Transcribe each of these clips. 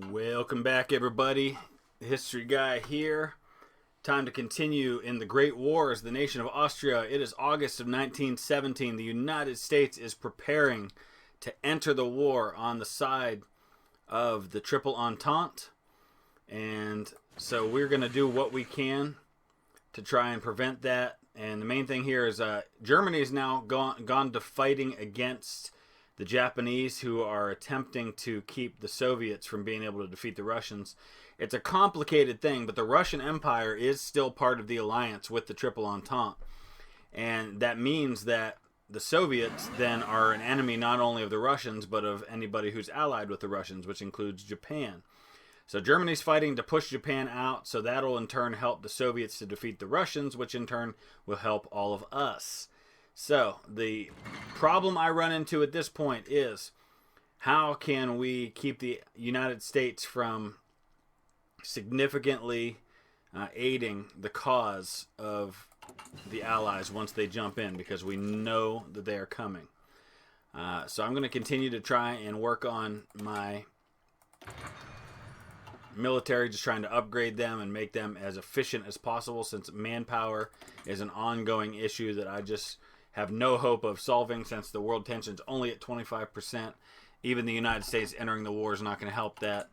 Welcome back, everybody. The History Guy here. Time to continue in the Great Wars, the nation of Austria. It is August of 1917. The United States is preparing to enter the war on the side of the Triple Entente. And so we're going to do what we can to try and prevent that. And the main thing here is Germany is now gone to fighting against the Japanese, who are attempting to keep the Soviets from being able to defeat the Russians. It's a complicated thing, but the Russian Empire is still part of the alliance with the Triple Entente. And that means that the Soviets then are an enemy not only of the Russians, but of anybody who's allied with the Russians, which includes Japan. So Germany's fighting to push Japan out, so that'll in turn help the Soviets to defeat the Russians, which in turn will help all of us. So the problem I run into at this point is, how can we keep the United States from significantly aiding the cause of the Allies once they jump in, because we know that they are coming. So I'm going to continue to try and work on my military, just trying to upgrade them and make them as efficient as possible, since manpower is an ongoing issue that I just have no hope of solving, since the world tension's only at 25%. Even the United States entering the war is not going to help that.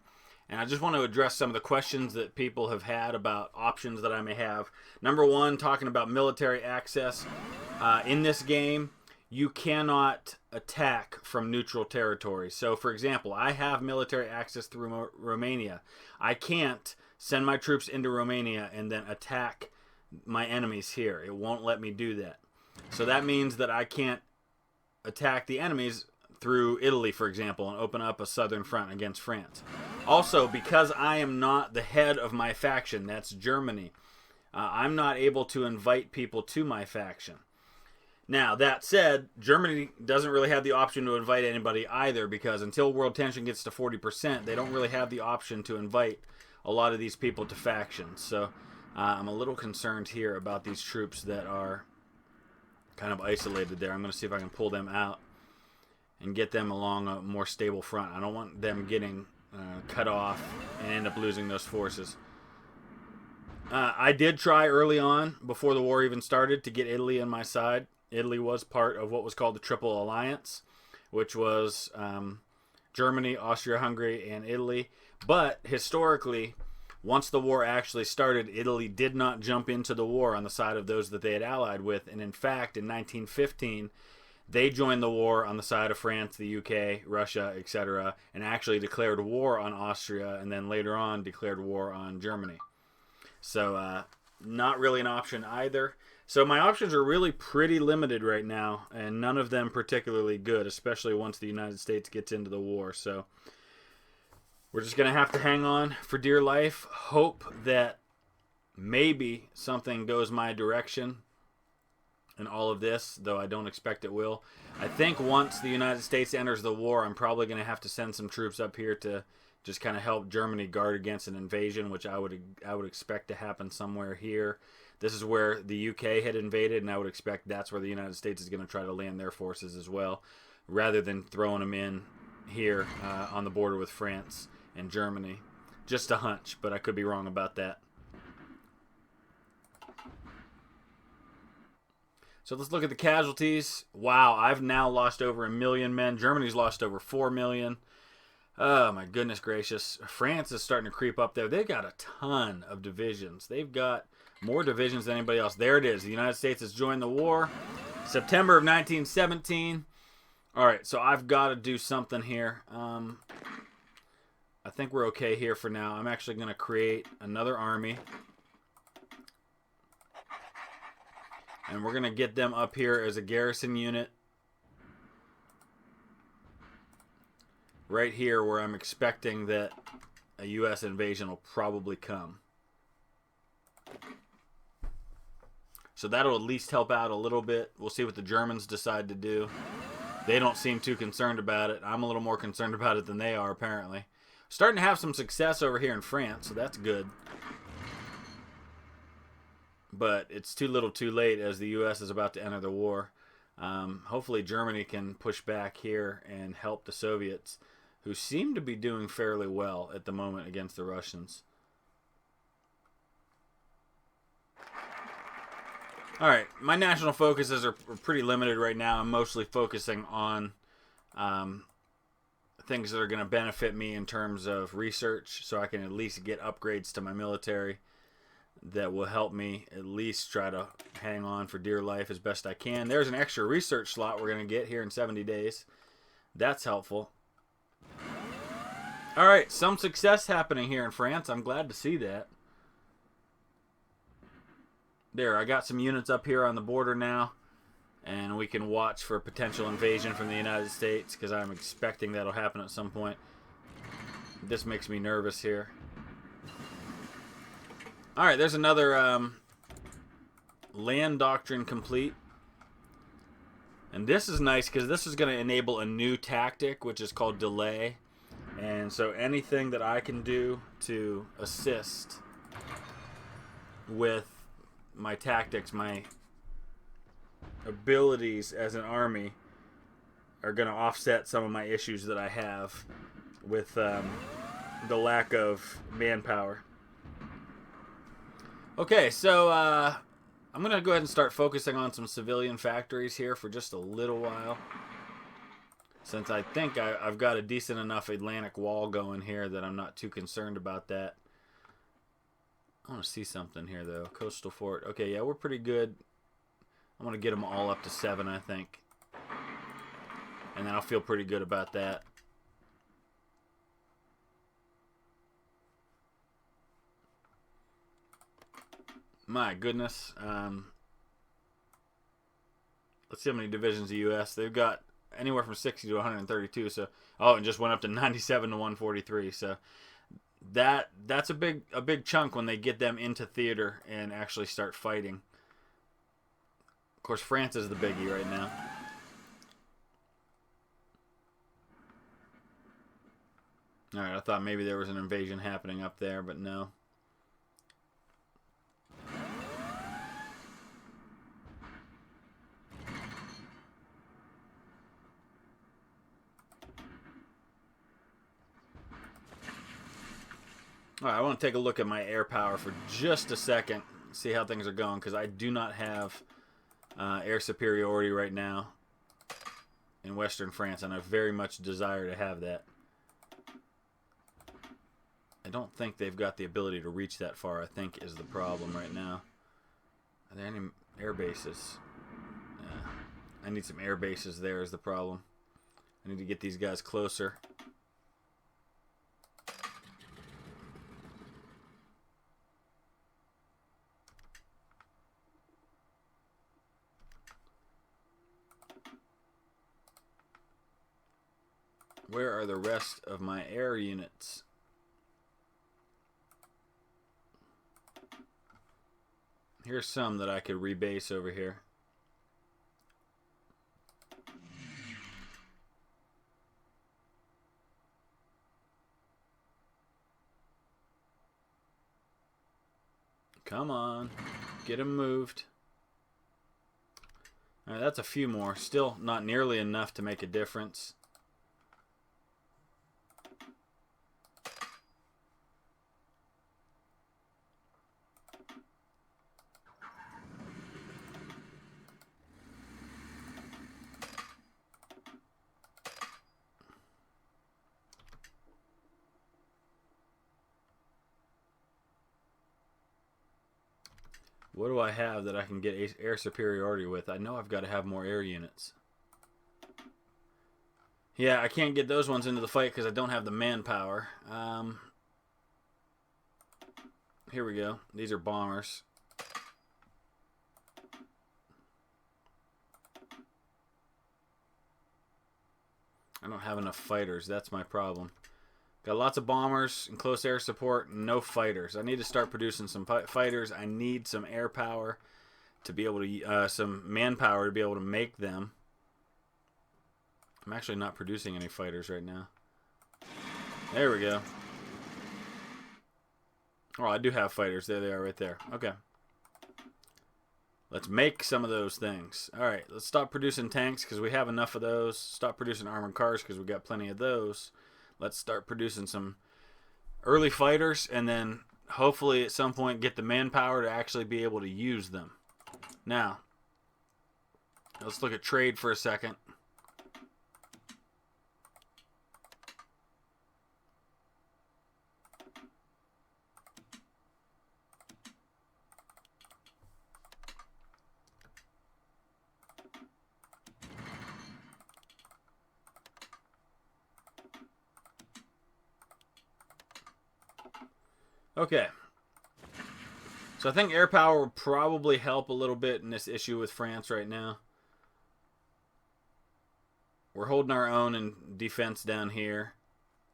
And I just want to address some of the questions that people have had about options that I may have. Number one, talking about military access. In this game, you cannot attack from neutral territory. So, for example, I have military access through Romania. I can't send my troops into Romania and then attack my enemies here. It won't let me do that. So that means that I can't attack the enemies through Italy, for example, and open up a southern front against France. Also, because I am not the head of my faction, that's Germany, I'm not able to invite people to my faction. Now, that said, Germany doesn't really have the option to invite anybody either, because until world tension gets to 40%, they don't really have the option to invite a lot of these people to factions. So I'm a little concerned here about these troops that are kind of isolated there. I'm going to see if I can pull them out and get them along a more stable front. I don't want them getting cut off and end up losing those forces. I did try early on, before the war even started, to get Italy on my side. Italy was part of what was called the Triple Alliance, which was Germany, Austria-Hungary, and Italy. But historically, once the war actually started, Italy did not jump into the war on the side of those that they had allied with. And in fact, in 1915, they joined the war on the side of France, the UK, Russia, etc., and actually declared war on Austria, and then later on declared war on Germany. So not really an option either. So my options are really pretty limited right now, and none of them particularly good, especially once the United States gets into the war. So we're just going to have to hang on for dear life, hope that maybe something goes my direction in all of this, though I don't expect it will. I think once the United States enters the war, I'm probably going to have to send some troops up here to just kind of help Germany guard against an invasion, which I would expect to happen somewhere here. This is where the UK had invaded, and I would expect that's where the United States is going to try to land their forces as well, rather than throwing them in here on the border with France and Germany. Just a hunch, but I could be wrong about that. So let's look at the casualties. Wow, I've now lost over 1 million men. Germany's lost over 4 million. Oh, my goodness gracious. France is starting to creep up there. They've got a ton of divisions. They've got more divisions than anybody else. There it is. The United States has joined the war. September of 1917. All right, so I've got to do something here. I think we're okay here for now. I'm actually going to create another army. And we're going to get them up here as a garrison unit. Right here where I'm expecting that a U.S. invasion will probably come. So that'll at least help out a little bit. We'll see what the Germans decide to do. They don't seem too concerned about it. I'm a little more concerned about it than they are, apparently. Starting to have some success over here in France, so that's good. but it's too little too late as the U.S. is about to enter the war. Hopefully Germany can push back here and help the Soviets, who seem to be doing fairly well at the moment against the Russians. Alright, my national focuses are pretty limited right now. I'm mostly focusing on things that are going to benefit me in terms of research, so I can at least get upgrades to my military that will help me at least try to hang on for dear life as best I can. There's an extra research slot we're going to get here in 70 days. That's helpful. Alright, some success happening here in France. I'm glad to see that. There, I got some units up here on the border now, and we can watch for potential invasion from the United States, because I'm expecting that'll happen at some point. This makes me nervous here. Alright, there's another land doctrine complete. And this is nice, because this is going to enable a new tactic, which is called delay. And so anything that I can do to assist with my tactics, my abilities as an army, are going to offset some of my issues that I have with the lack of manpower. Okay, so I'm going to go ahead and start focusing on some civilian factories here for just a little while, since I think I've got a decent enough Atlantic wall going here that I'm not too concerned about that. I want to see something here, though. Coastal fort. Okay, yeah, we're pretty good. I want to get them all up to 7, I think. And then I'll feel pretty good about that. My goodness. Let's see how many divisions the U.S. They've got anywhere from 60 to 132. So, oh, and just went up to 97 to 143. So that's a big chunk when they get them into theater and actually start fighting. Of course, France is the biggie right now. Alright, I thought maybe there was an invasion happening up there, but no. Alright, I want to take a look at my air power for just a second, see how things are going, because I do not have air superiority right now in Western France, and I very much desire to have that. I don't think they've got the ability to reach that far, I think, is the problem right now. Are there any air bases? I need some air bases there is the problem. I need to get these guys closer. Where are the rest of my air units? Here's some that I could rebase over here. Come on. Get them moved. Alright, that's a few more. Still not nearly enough to make a difference. What do I have that I can get air superiority with? I know I've got to have more air units. Yeah, I can't get those ones into the fight because I don't have the manpower. Here we go. These are bombers. I don't have enough fighters. That's my problem. Got lots of bombers and close air support, no fighters. I need to start producing some fighters. I need some air power to be able to, some manpower to be able to make them. I'm actually not producing any fighters right now. There we go. Oh, I do have fighters. There they are right there. Okay. Let's make some of those things. All right, let's stop producing tanks because we have enough of those. Stop producing armored cars because we got plenty of those. Let's start producing some early fighters, and then hopefully at some point get the manpower to actually be able to use them. Now, let's look at trade for a second. Okay. So I think air power will probably help a little bit in this issue with France right now. We're holding our own in defense down here.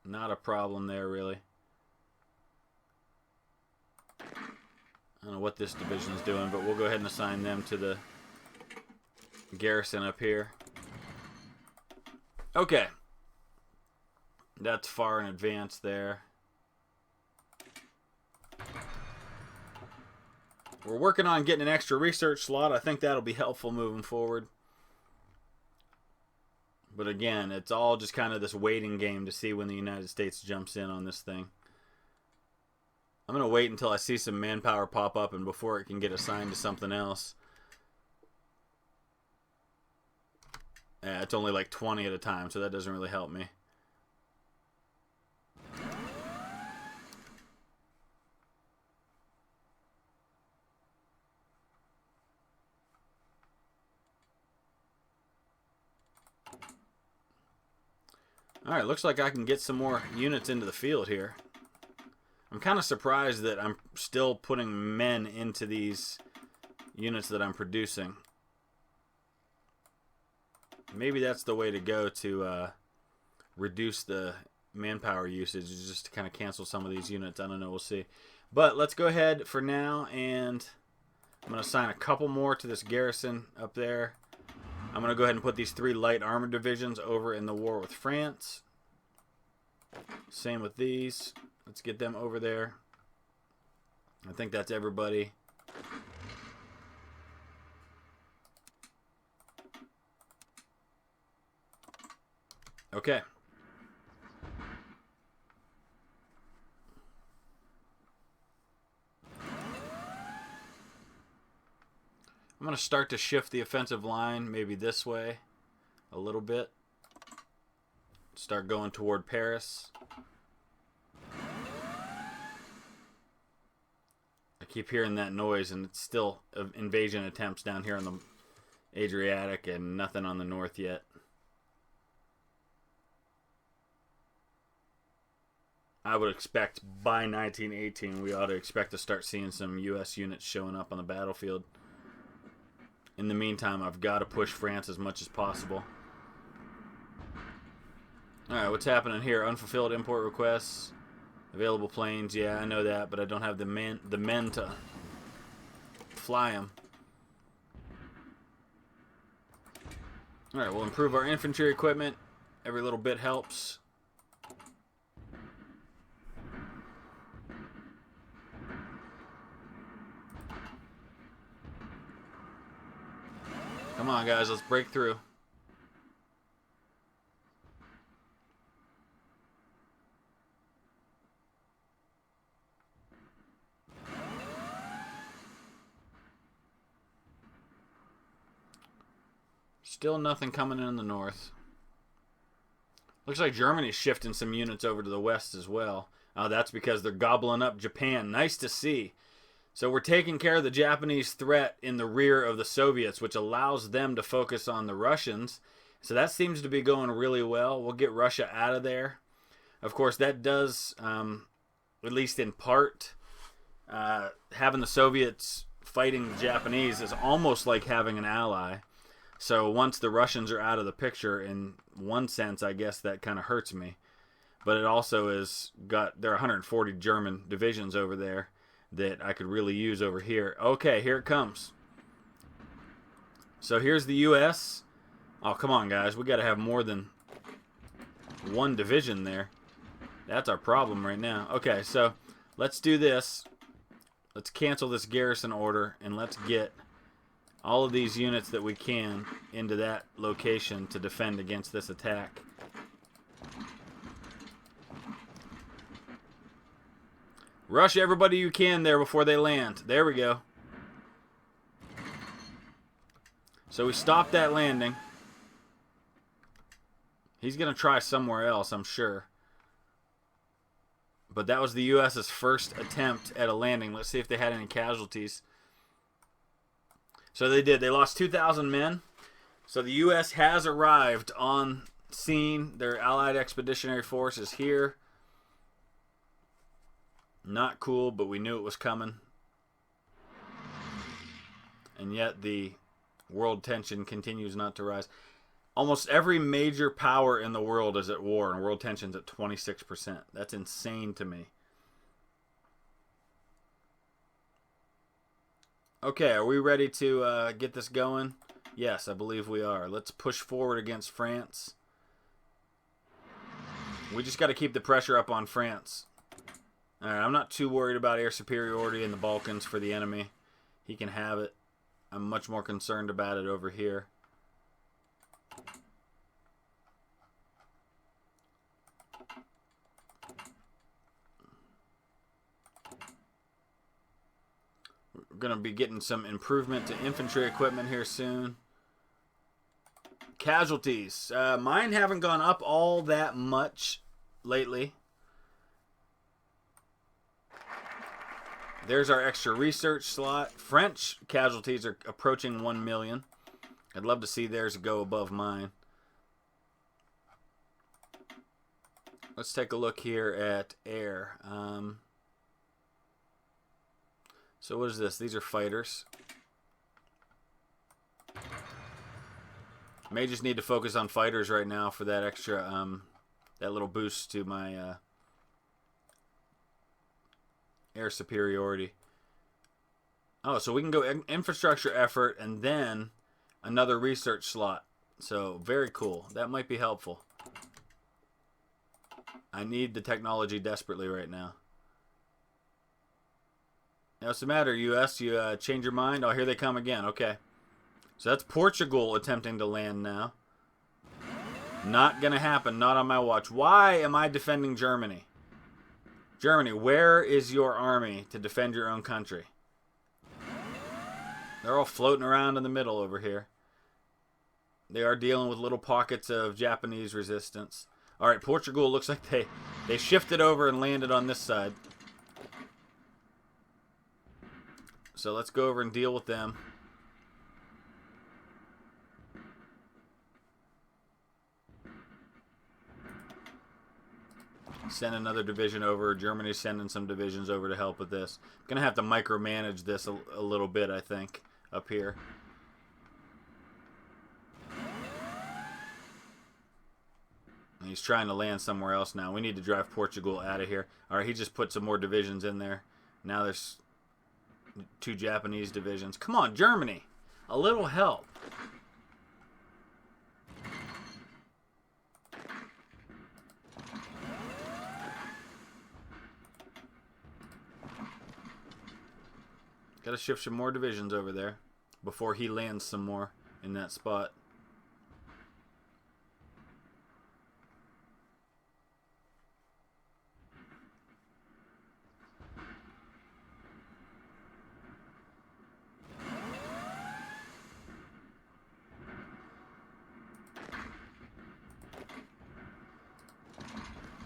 Not a problem there, really. I don't know what this division is doing, but we'll go ahead and assign them to the garrison up here. Okay. That's far in advance there. We're working on getting an extra research slot. I think that'll be helpful moving forward. But again, it's all just kind of this waiting game to see when the United States jumps in on this thing. I'm going to wait until I see some manpower pop up and before it can get assigned to something else. Yeah, it's only like 20 at a time, so that doesn't really help me. Alright, looks like I can get some more units into the field here. I'm kind of surprised that I'm still putting men into these units that I'm producing. Maybe that's the way to go to reduce the manpower usage, is just to kind of cancel some of these units. I don't know, we'll see. But let's go ahead for now, and I'm going to assign a couple more to this garrison up there. I'm going to go ahead and put these 3 light armored divisions over in the war with France. Same with these. Let's get them over there. I think that's everybody. Okay. I'm going to start to shift the offensive line maybe this way a little bit. Start going toward Paris. I keep hearing that noise, and it's still invasion attempts down here on the Adriatic and nothing on the north yet. I would expect by 1918 we ought to expect to start seeing some U.S. units showing up on the battlefield. In the meantime, I've got to push France as much as possible. Alright, what's happening here? Unfulfilled import requests. Available planes. Yeah, I know that, but I don't have the men to fly them. Alright, we'll improve our infantry equipment. Every little bit helps. Come on, guys, let's break through. Still nothing coming in the north. Looks like Germany's shifting some units over to the west as well. That's because they're gobbling up Japan. Nice to see. So we're taking care of the Japanese threat in the rear of the Soviets, which allows them to focus on the Russians. So that seems to be going really well. We'll get Russia out of there. Of course, that does, at least in part, having the Soviets fighting the Japanese is almost like having an ally. So once the Russians are out of the picture, in one sense, I guess that kind of hurts me. But it also is there are 140 German divisions over there that I could really use over here. Okay, here it comes. So here's the U.S. Oh, come on, guys. We got to have more than one division there. That's our problem right now. Okay, so let's do this. Let's cancel this garrison order, and let's get all of these units that we can into that location to defend against this attack. Rush everybody you can there before they land. There we go. So we stopped that landing. He's going to try somewhere else, I'm sure. But that was the U.S.'s first attempt at a landing. Let's see if they had any casualties. So they did. They lost 2,000 men. So the U.S. has arrived on scene. Their Allied Expeditionary Force is here. Not cool, but we knew it was coming. And yet the world tension continues not to rise. Almost every major power in the world is at war, and world tension's at 26%. That's insane to me. Okay, are we ready to get this going? Yes, I believe we are. Let's push forward against France. We just got to keep the pressure up on France. Alright, I'm not too worried about air superiority in the Balkans for the enemy. He can have it. I'm much more concerned about it over here. We're going to be getting some improvement to infantry equipment here soon. Casualties. Mine haven't gone up all that much lately. There's our extra research slot. French casualties are approaching 1 million. I'd love to see theirs go above mine. Let's take a look here at air. So what is this? These are fighters. May just need to focus on fighters right now for that extra, that little boost to my air superiority. Oh, so we can go infrastructure effort and then another research slot. So very cool. That might be helpful. I need the technology desperately right now. Now, what's the matter, U.S.? You change your mind? Oh, here they come again. Okay. So that's Portugal attempting to land now. Not going to happen. Not on my watch. Why am I defending Germany? Germany, where is your army to defend your own country? They're all floating around in the middle over here. They are dealing with little pockets of Japanese resistance. All right, Portugal looks like they shifted over and landed on this side. So let's go over and deal with them. Send another division over. Germany's sending some divisions over to help with this. I'm going to have to micromanage this a little bit, I think, up here. And he's trying to land somewhere else now. We need to drive Portugal out of here. All right, he just put some more divisions in there. Now there's 2 Japanese divisions. Come on, Germany. A little help. Got to shift some more divisions over there before he lands some more in that spot.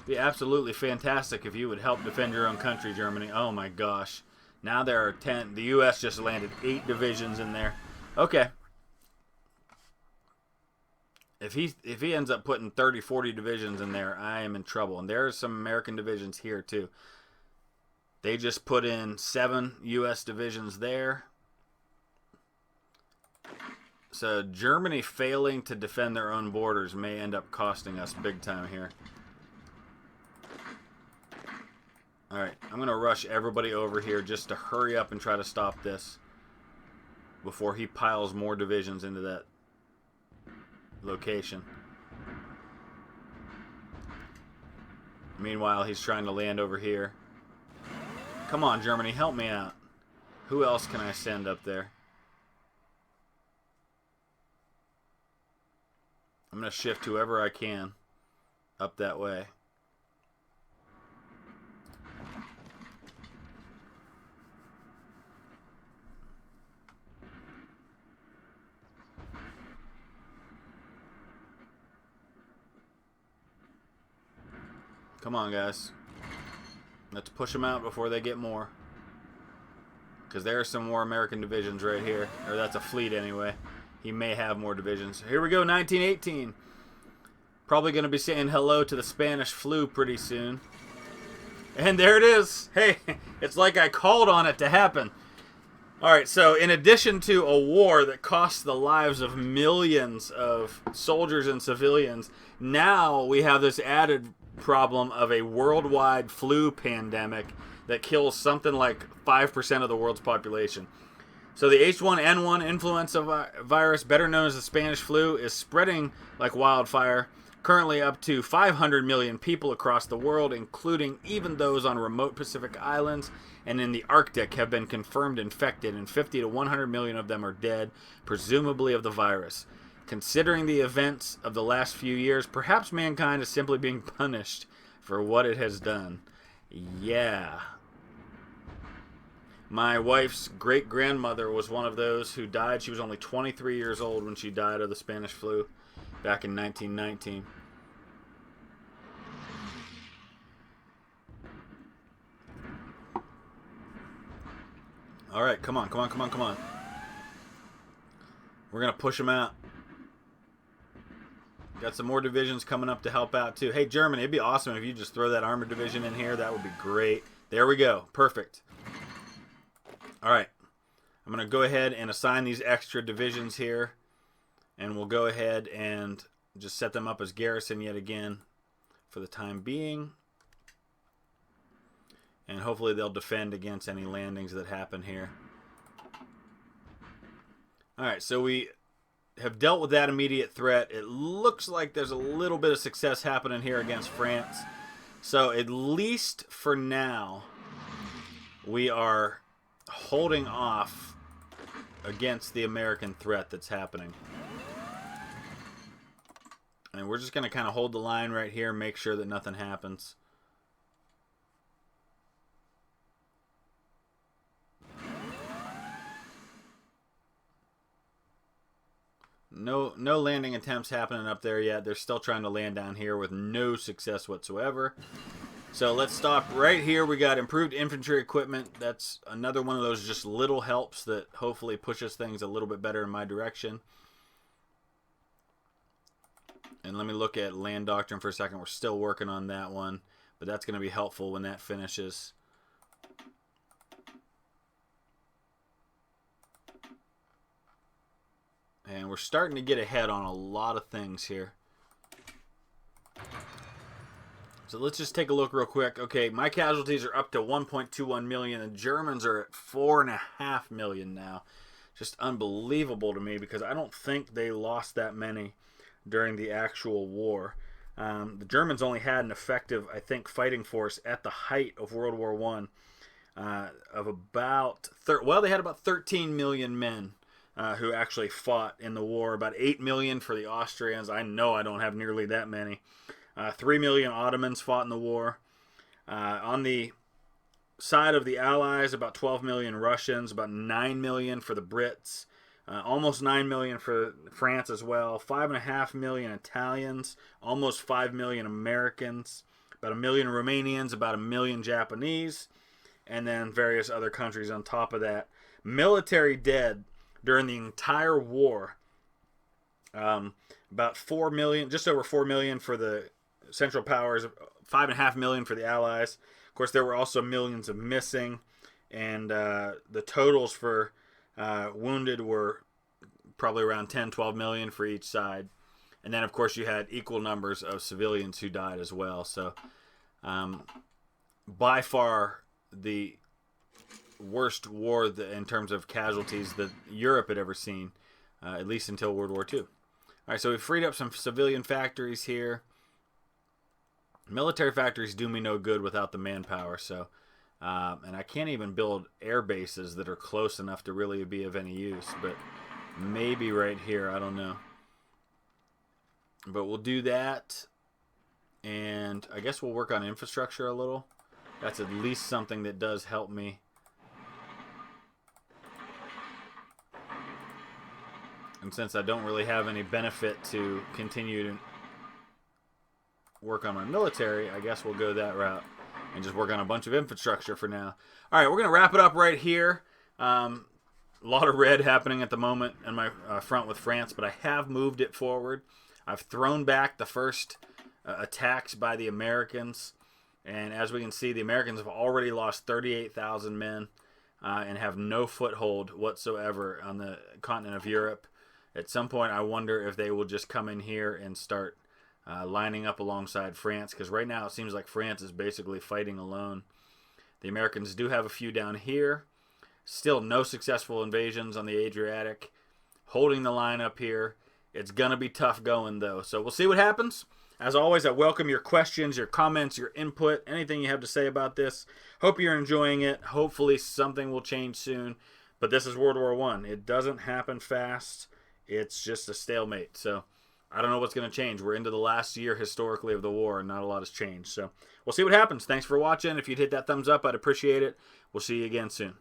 Be absolutely fantastic if you would help defend your own country, Germany. Oh my gosh. Now there are 10. The U.S. just landed 8 divisions in there. Okay. If he ends up putting 30, 40 divisions in there, I am in trouble. And there are some American divisions here too. They just put in 7 U.S. divisions there. So Germany failing to defend their own borders may end up costing us big time here. Alright, I'm going to rush everybody over here just to hurry up and try to stop this before he piles more divisions into that location. Meanwhile, he's trying to land over here. Come on, Germany, help me out. Who else can I send up there? I'm going to shift whoever I can up that way. Come on, guys. Let's push them out before they get more. Because there are some more American divisions right here. Or that's a fleet anyway. He may have more divisions. Here we go, 1918. Probably going to be saying hello to the Spanish flu pretty soon. And there it is. Hey, it's like I called on it to happen. Alright, so in addition to a war that cost the lives of millions of soldiers and civilians, now we have this added problem of a worldwide flu pandemic that kills something like 5% of the world's population. So the H1N1 influenza virus, better known as the Spanish flu, is spreading like wildfire, currently up to 500 million people across the world, including even those on remote Pacific islands and in the Arctic have been confirmed infected, and 50 to 100 million of them are dead, presumably of the virus. Considering the events of the last few years, perhaps mankind is simply being punished for what it has done. Yeah. My wife's great-grandmother was one of those who died. She was only 23 years old when she died of the Spanish flu back in 1919. All right, come on, come on, come on, come on. We're going to push them out. Got some more divisions coming up to help out, too. Hey, Germany, it'd be awesome if you just throw that armored division in here. That would be great. There we go. Perfect. All right. I'm going to go ahead and assign these extra divisions here. And we'll go ahead and just set them up as garrison yet again for the time being. And hopefully they'll defend against any landings that happen here. All right, so we have dealt with that immediate threat. It looks like there's a little bit of success happening here against France. So at least for now, we are holding off against the American threat that's happening. And we're just going to kind of hold the line right here and make sure that nothing happens. No landing attempts happening up there yet. They're still trying to land down here with no success whatsoever. So let's stop right here. We got improved infantry equipment. That's another one of those just little helps that hopefully pushes things a little bit better in my direction. And let me look at land doctrine for a second. We're still working on that one, but that's going to be helpful when that finishes. And we're starting to get ahead on a lot of things here. So let's just take a look real quick. Okay, my casualties are up to 1.21 million. The Germans are at 4.5 million now. Just unbelievable to me because I don't think they lost that many during the actual war. The Germans only had an effective, I think, fighting force at the height of World War I of about, they had about 13 million men. Who actually fought in the war. About 8 million for the Austrians. I know I don't have nearly that many. 3 million Ottomans fought in the war. On the side of the Allies, about 12 million Russians. About 9 million for the Brits. Almost 9 million for France as well. 5.5 million Italians. Almost 5 million Americans. About 1 million Romanians. About 1 million Japanese. And then various other countries on top of that. Military dead during the entire war, about 4 million, just over 4 million for the Central Powers, 5.5 million for the Allies. Of course, there were also millions of missing, and the totals for wounded were probably around 10, 12 million for each side. And then, of course, you had equal numbers of civilians who died as well. So, by far, the worst war in terms of casualties that Europe had ever seen, at least until World War II. All right, so we freed up some civilian factories here. Military factories do me no good without the manpower, so and I can't even build air bases that are close enough to really be of any use, but maybe right here, I don't know. But we'll do that. And I guess we'll work on infrastructure a little. That's at least something that does help me. And since I don't really have any benefit to continue to work on my military, I guess we'll go that route and just work on a bunch of infrastructure for now. All right, we're going to wrap it up right here. A lot of red happening at the moment in my front with France, but I have moved it forward. I've thrown back the first attacks by the Americans. And as we can see, the Americans have already lost 38,000 men and have no foothold whatsoever on the continent of Europe. At some point, I wonder if they will just come in here and start lining up alongside France, because right now it seems like France is basically fighting alone. The Americans do have a few down here. Still no successful invasions on the Adriatic. Holding the line up here. It's going to be tough going, though. So we'll see what happens. As always, I welcome your questions, your comments, your input, anything you have to say about this. Hope you're enjoying it. Hopefully something will change soon. But this is World War I. It doesn't happen fast. It's just a stalemate. So I don't know what's going to change. We're into the last year historically of the war, and not a lot has changed. So we'll see what happens. Thanks for watching. If you'd hit that thumbs up, I'd appreciate it. We'll see you again soon.